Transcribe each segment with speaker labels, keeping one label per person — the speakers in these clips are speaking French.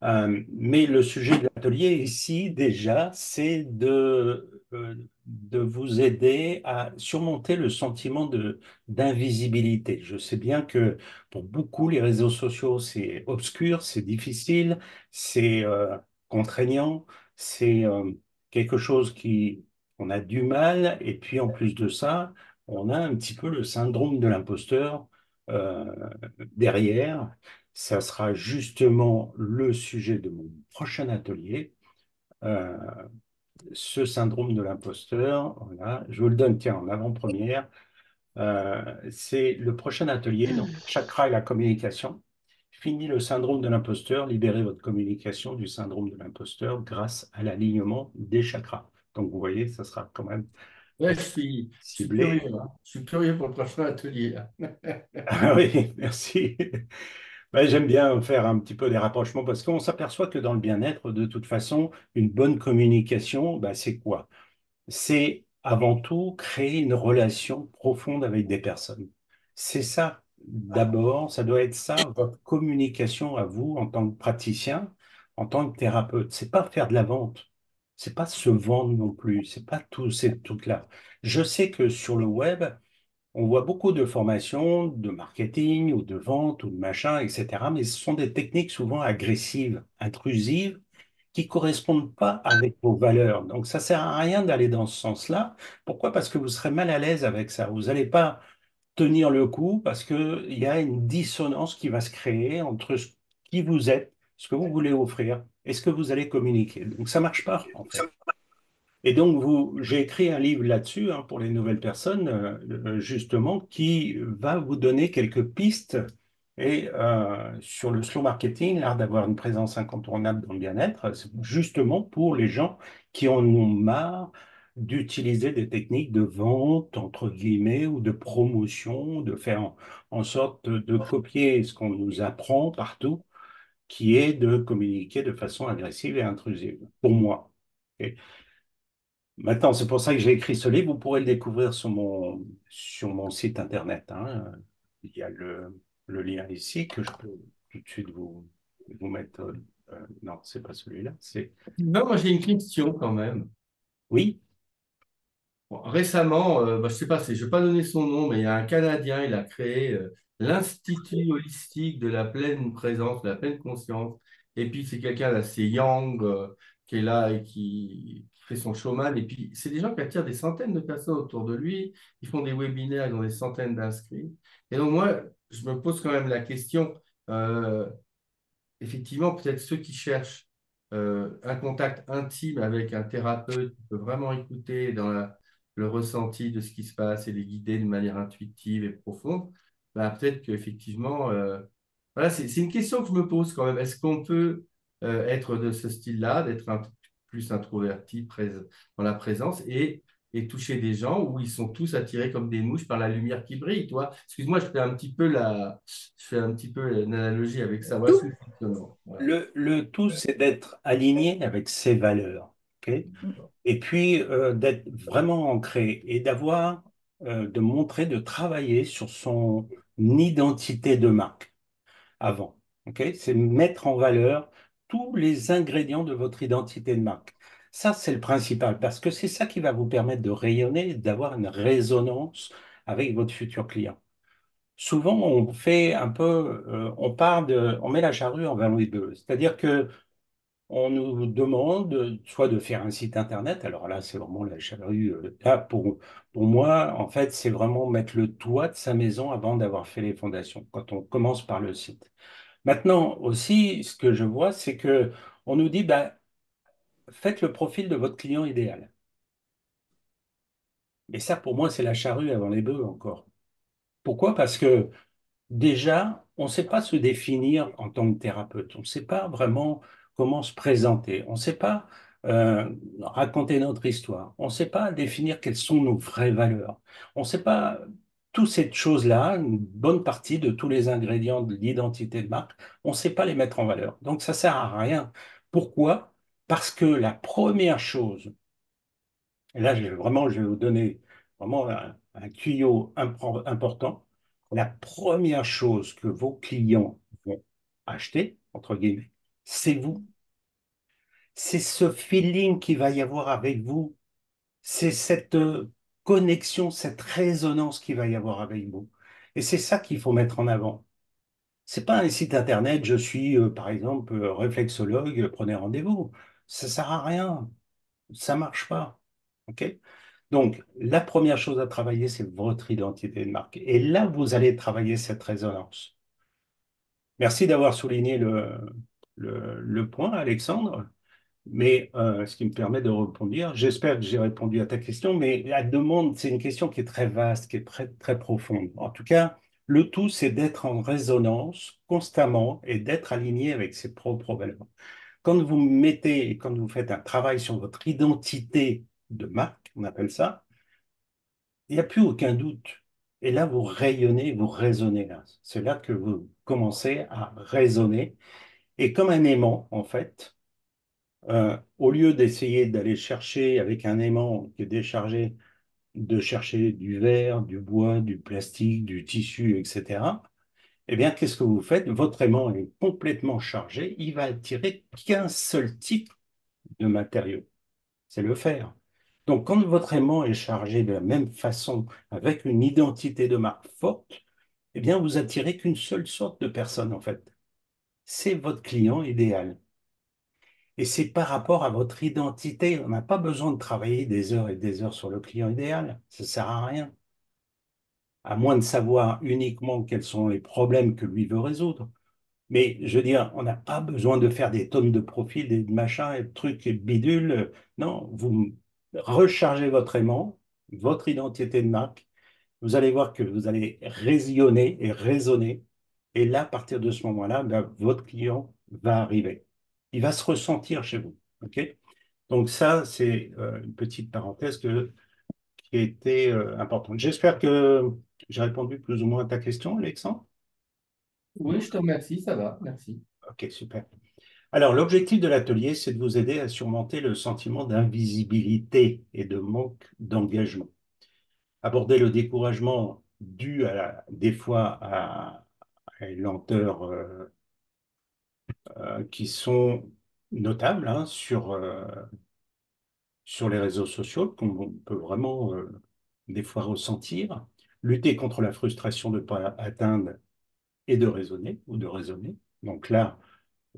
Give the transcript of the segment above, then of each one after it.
Speaker 1: Mais le sujet de l'atelier ici, déjà, c'est de vous aider à surmonter le sentiment d'invisibilité. Je sais bien que pour beaucoup, les réseaux sociaux, c'est obscur, c'est difficile, c'est contraignant, c'est quelque chose on a du mal. Et puis, en plus de ça, on a un petit peu le syndrome de l'imposteur euh, derrière. Ça sera justement le sujet de mon prochain atelier, euh, ce syndrome de l'imposteur. Voilà. Je vous le donne, tiens, en avant-première. C'est le prochain atelier, donc chakra et la communication. Fini le syndrome de l'imposteur, libérez votre communication du syndrome de l'imposteur grâce à l'alignement des chakras. Donc vous voyez, ça sera quand même
Speaker 2: Ouais, je suis
Speaker 1: ciblé.
Speaker 2: curieux, hein. Je suis curieux pour le prochain atelier, là.
Speaker 1: Ah oui, merci. Ouais, j'aime bien faire un petit peu des rapprochements parce qu'on s'aperçoit que dans le bien-être, de toute façon, une bonne communication, bah, c'est quoi? C'est avant tout créer une relation profonde avec des personnes. C'est ça, d'abord, ça doit être ça, votre communication à vous en tant que praticien, en tant que thérapeute. C'est pas faire de la vente, c'est pas se vendre non plus, c'est pas tout ces trucs-là. Je sais que sur le web, on voit beaucoup de formations de marketing ou de vente ou de machin, etc. Mais ce sont des techniques souvent agressives, intrusives, qui correspondent pas avec vos valeurs. Donc, ça sert à rien d'aller dans ce sens-là. Pourquoi? Parce que vous serez mal à l'aise avec ça. Vous n'allez pas tenir le coup parce qu'il y a une dissonance qui va se créer entre qui vous êtes, ce que vous voulez offrir et ce que vous allez communiquer. Donc, ça marche pas, en fait. Et donc, j'ai écrit un livre là-dessus, hein, pour les nouvelles personnes, justement, qui va vous donner quelques pistes et sur le slow marketing, l'art d'avoir une présence incontournable dans le bien-être, c'est justement pour les gens qui en ont marre d'utiliser des techniques de vente, entre guillemets, ou de promotion, de faire en sorte de copier ce qu'on nous apprend partout, qui est de communiquer de façon agressive et intrusive, pour moi. Ok. Maintenant, c'est pour ça que j'ai écrit ce livre. Vous pourrez le découvrir sur mon site internet, hein. Il y a le lien ici que je peux tout de suite vous mettre. Non, c'est pas celui-là.
Speaker 2: Non, moi j'ai une question quand même.
Speaker 1: Oui.
Speaker 2: Bon, récemment, bah, je sais pas, je vais pas donner son nom, mais il y a un Canadien, il a créé l'Institut holistique de la pleine présence, de la pleine conscience. Et puis c'est quelqu'un d'assez young qui est là et qui fait son showman. Et puis c'est des gens qui attirent des centaines de personnes autour de lui. Ils font des webinaires, ils ont des centaines d'inscrits. Et donc moi, je me pose quand même la question. euh, Effectivement, peut-être ceux qui cherchent un contact intime avec un thérapeute qui peut vraiment écouter le ressenti de ce qui se passe et les guider de manière intuitive et profonde, bah, peut-être qu'effectivement, voilà, c'est une question que je me pose quand même. Est-ce qu'on peut être de ce style-là, d'être un peu plus introverti dans la présence et toucher des gens où ils sont tous attirés comme des mouches par la lumière qui brille, toi? Excuse-moi, je fais un petit peu une analogie avec ça. Voilà ce que je fonctionnement. Voilà.
Speaker 1: Le tout, c'est d'être aligné avec ses valeurs. Ok. Et puis, d'être vraiment ancré et de montrer, de travailler sur son identité de marque avant. Ok. C'est mettre en valeur tous les ingrédients de votre identité de marque. Ça, c'est le principal parce que c'est ça qui va vous permettre de rayonner et d'avoir une résonance avec votre futur client. Souvent, on fait un peu, on met la charrue avant les bœufs. C'est-à-dire que on nous demande soit de faire un site internet. Alors là, c'est vraiment la charrue. Là, pour moi, en fait, c'est vraiment mettre le toit de sa maison avant d'avoir fait les fondations, quand on commence par le site. Maintenant aussi, ce que je vois, c'est que on nous dit, bah, faites le profil de votre client idéal. Mais ça, pour moi, c'est la charrue avant les bœufs encore. Pourquoi? Parce que déjà, on ne sait pas se définir en tant que thérapeute. On ne sait pas vraiment comment se présenter. On ne sait pas raconter notre histoire. On ne sait pas définir quelles sont nos vraies valeurs. On ne sait pas toutes ces choses-là, une bonne partie de tous les ingrédients de l'identité de marque, on ne sait pas les mettre en valeur. Donc ça sert à rien. Pourquoi? Parce que la première chose, et là je vais vous donner vraiment un tuyau important. La première chose que vos clients vont acheter, entre guillemets, C'est vous. C'est ce feeling qu'il va y avoir avec vous. C'est cette connexion, cette résonance qu'il va y avoir avec vous. Et c'est ça qu'il faut mettre en avant. C'est pas un site internet, je suis par exemple réflexologue, prenez rendez-vous. Ça sert à rien, ça marche pas. OK? Donc, la première chose à travailler, c'est votre identité de marque. Et là, vous allez travailler cette résonance. Merci d'avoir souligné le point, Alexandre. Mais ce qui me permet de répondre, j'espère que j'ai répondu à ta question, mais la demande, c'est une question qui est très vaste, qui est très, très profonde. En tout cas, le tout, c'est d'être en résonance constamment et d'être aligné avec ses propres valeurs. Quand vous mettez, quand vous faites un travail sur votre identité de marque, on appelle ça, il n'y a plus aucun doute. Et là, vous rayonnez, vous résonnez là. C'est là que vous commencez à résonner. Et comme un aimant, en fait, au lieu d'essayer d'aller chercher avec un aimant qui est déchargé, de chercher du verre, du bois, du plastique, du tissu, etc., eh bien, qu'est-ce que vous faites? Votre aimant est complètement chargé, il va attirer qu'un seul type de matériau, c'est le fer. Donc, quand votre aimant est chargé de la même façon, avec une identité de marque forte, eh bien, vous attirez qu'une seule sorte de personne, en fait. C'est votre client idéal. Et c'est par rapport à votre identité. On n'a pas besoin de travailler des heures et des heures sur le client idéal. Ça ne sert à rien. À moins de savoir uniquement quels sont les problèmes que lui veut résoudre. Mais je veux dire, on n'a pas besoin de faire des tonnes de profils, des machins, et de trucs et de bidules. Non, vous rechargez votre aimant, votre identité de marque. Vous allez voir que vous allez résonner et raisonner. Et là, à partir de ce moment-là, ben, votre client va arriver. Il va se ressentir chez vous. OK? Donc ça, c'est une petite parenthèse qui a été importante. J'espère que j'ai répondu plus ou moins à ta question, Alexandre.
Speaker 2: Oui, je te remercie, ça va, merci.
Speaker 1: Ok, super. Alors, l'objectif de l'atelier, c'est de vous aider à surmonter le sentiment d'invisibilité et de manque d'engagement. Aborder le découragement dû des fois à une lenteur qui sont notables hein, sur les réseaux sociaux, qu'on peut vraiment des fois ressentir. Lutter contre la frustration de ne pas atteindre et de raisonner ou de raisonner. Donc là,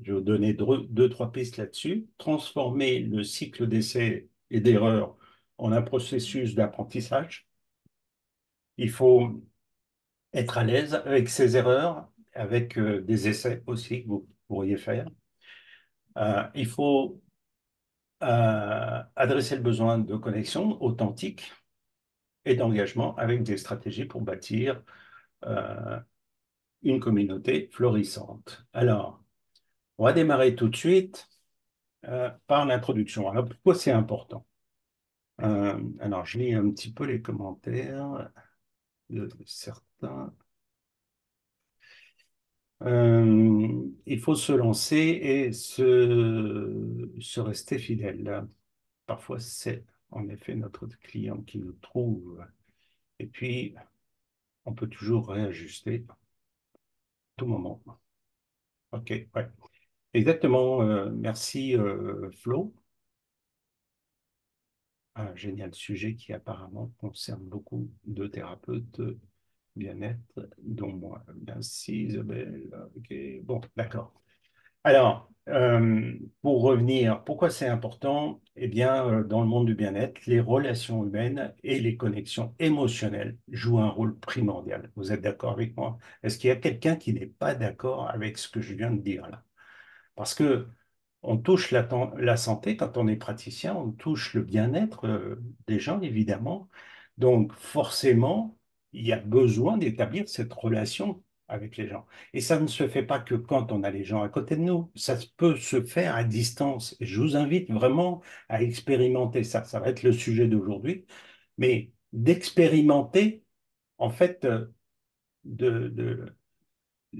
Speaker 1: je vais vous donner deux, trois pistes là-dessus. Transformer le cycle d'essais et d'erreurs en un processus d'apprentissage. Il faut être à l'aise avec ces erreurs, avec des essais aussi que vous pourriez faire. Il faut adresser le besoin de connexion authentique et d'engagement avec des stratégies pour bâtir euh, une communauté florissante. Alors, on va démarrer tout de suite par l'introduction. Alors, pourquoi c'est important? Alors, je lis un petit peu les commentaires de certains. Il faut se lancer et se rester fidèle. Parfois, c'est en effet notre client qui nous trouve. Et puis, on peut toujours réajuster à tout moment. OK, ouais. Exactement. Merci, Flo. Un génial sujet qui apparemment concerne beaucoup de thérapeutes bien-être, dont moi. Merci Isabelle. Ok, bon, d'accord. Alors, pour revenir, pourquoi c'est important? Eh bien, dans le monde du bien-être, les relations humaines et les connexions émotionnelles jouent un rôle primordial. Vous êtes d'accord avec moi? Est-ce qu'il y a quelqu'un qui n'est pas d'accord avec ce que je viens de dire là? Parce que on touche la santé quand on est praticien, on touche le bien-être des gens, évidemment. Donc, forcément, il y a besoin d'établir cette relation avec les gens. Et ça ne se fait pas que quand on a les gens à côté de nous. Ça peut se faire à distance. Et je vous invite vraiment à expérimenter ça. Ça va être le sujet d'aujourd'hui. Mais d'expérimenter, en fait, de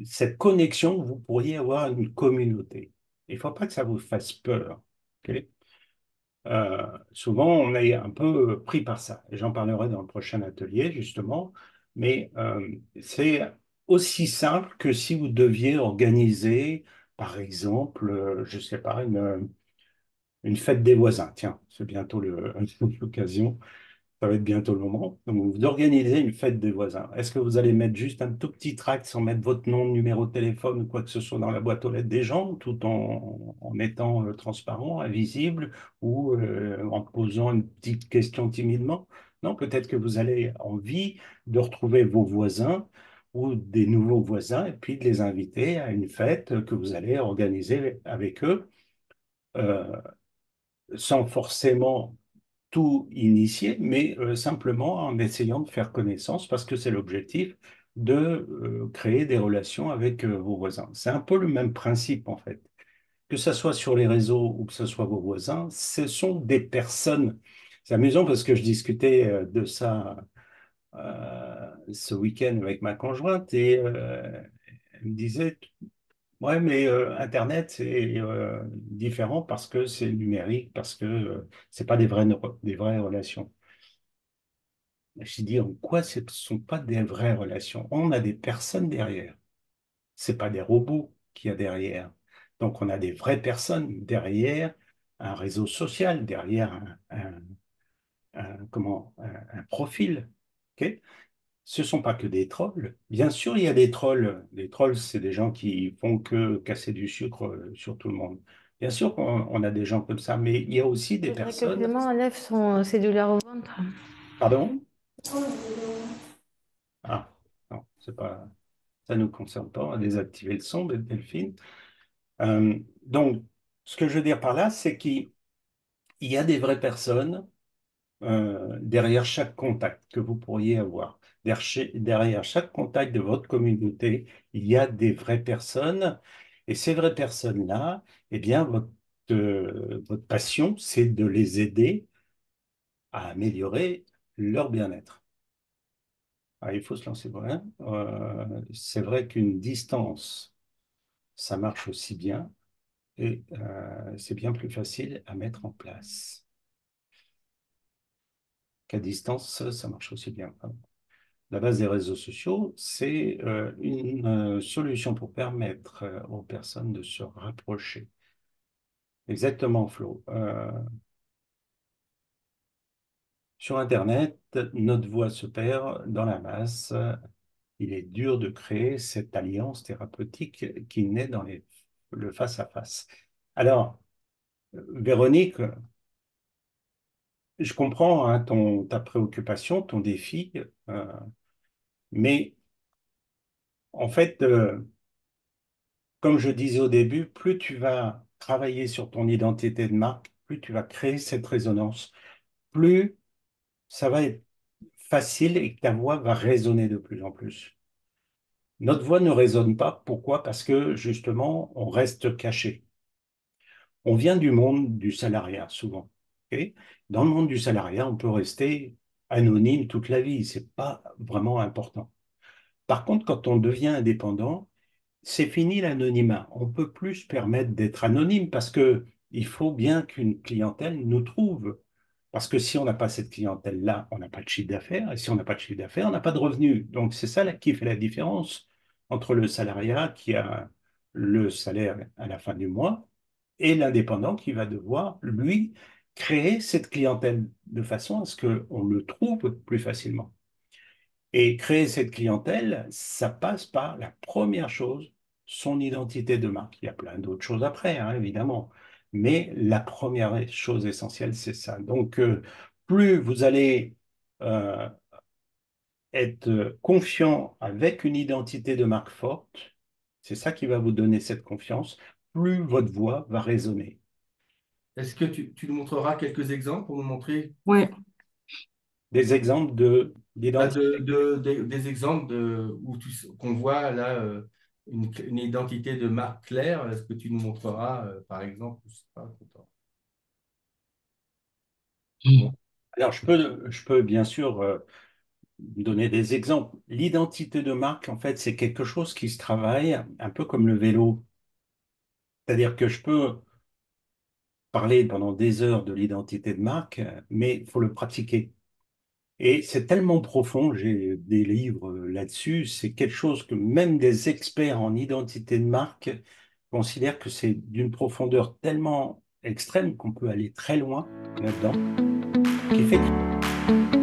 Speaker 1: cette connexion que vous pourriez avoir à une communauté. Il ne faut pas que ça vous fasse peur. Ok. Souvent, on est un peu pris par ça. Et j'en parlerai dans le prochain atelier, justement. Mais c'est aussi simple que si vous deviez organiser. Par exemple, je sais pas, une fête des voisins. Tiens, c'est bientôt l'occasion. Ça va être bientôt le moment. Donc, vous organisez une fête des voisins. Est-ce que vous allez mettre juste un tout petit tract sans mettre votre nom, numéro de téléphone ou quoi que ce soit dans la boîte aux lettres des gens, tout en étant transparent, invisible ou en posant une petite question timidement? Non, peut-être que vous avez envie de retrouver vos voisins ou des nouveaux voisins et puis de les inviter à une fête que vous allez organiser avec eux, euh, sans forcément tout initier, mais simplement en essayant de faire connaissance, parce que c'est l'objectif de créer des relations avec vos voisins. C'est un peu le même principe, en fait. Que ce soit sur les réseaux ou que ce soit vos voisins, ce sont des personnes. C'est amusant parce que je discutais de ça ce week-end avec ma conjointe et elle me disait, ouais, mais Internet, c'est différent parce que c'est numérique, parce que c'est pas des vraies relations. J'ai dit, en quoi ce ne sont pas des vraies relations? On a des personnes derrière. C'est pas des robots qu'il y a derrière. Donc, on a des vraies personnes derrière un réseau social, derrière un profil. Ok. Ce ne sont pas que des trolls. Bien sûr, il y a des trolls. Les trolls, c'est des gens qui font que casser du sucre sur tout le monde. Bien sûr qu'on a des gens comme ça, mais il y a aussi des
Speaker 3: Faudrait que
Speaker 1: personnes.
Speaker 3: Clément enlève ses douleurs au ventre.
Speaker 1: Pardon? Ah, non, c'est pas. Ça ne nous concerne pas. On va désactiver le son de Delphine. Donc, ce que je veux dire par là, c'est qu'il y a des vraies personnes derrière chaque contact que vous pourriez avoir. Derrière chaque contact de votre communauté, il y a des vraies personnes. Et ces vraies personnes-là, eh bien, votre passion, c'est de les aider à améliorer leur bien-être. Ah, il faut se lancer pour rien. C'est vrai qu'une distance, ça marche aussi bien et c'est bien plus facile à mettre en place. Qu'à distance, ça marche aussi bien. La base des réseaux sociaux, c'est une solution pour permettre aux personnes de se rapprocher. Exactement, Flo. Sur Internet, notre voix se perd dans la masse. Il est dur de créer cette alliance thérapeutique qui naît dans le face-à-face. Alors, Véronique, je comprends hein, ta préoccupation, ton défi, euh, mais en fait, comme je disais au début, plus tu vas travailler sur ton identité de marque, plus tu vas créer cette résonance, plus ça va être facile et que ta voix va résonner de plus en plus. Notre voix ne résonne pas. Pourquoi? Parce que justement, on reste caché. On vient du monde du salariat, souvent. Ok. Dans le monde du salariat, on peut rester anonyme toute la vie. C'est pas vraiment important. Par contre, quand on devient indépendant, c'est fini l'anonymat. On peut plus se permettre d'être anonyme parce que il faut bien qu'une clientèle nous trouve. Parce que si on n'a pas cette clientèle-là, on n'a pas de chiffre d'affaires. Et si on n'a pas de chiffre d'affaires, on n'a pas de revenus. Donc c'est ça là, qui fait la différence entre le salariat qui a le salaire à la fin du mois et l'indépendant qui va devoir, lui, créer cette clientèle de façon à ce qu'on le trouve plus facilement. Et créer cette clientèle, ça passe par la première chose, son identité de marque. Il y a plein d'autres choses après, hein, évidemment. Mais la première chose essentielle, c'est ça. Donc, plus vous allez euh, être confiant avec une identité de marque forte, c'est ça qui va vous donner cette confiance, plus votre voix va résonner.
Speaker 2: Est-ce que tu nous montreras quelques exemples pour nous montrer
Speaker 3: Ouais.
Speaker 1: Des exemples
Speaker 2: bah,
Speaker 1: d'identité.
Speaker 2: des exemples qu'on voit là une identité de marque claire? Est-ce que tu nous montreras, par exemple, je sais pas, attends. Bon.
Speaker 1: Alors, je peux bien sûr donner des exemples. L'identité de marque, en fait, c'est quelque chose qui se travaille un peu comme le vélo. C'est-à-dire que je peux parler pendant des heures de l'identité de marque, mais il faut le pratiquer. Et c'est tellement profond, j'ai des livres là-dessus, c'est quelque chose que même des experts en identité de marque considère que c'est d'une profondeur tellement extrême qu'on peut aller très loin là-dedans, qui fait que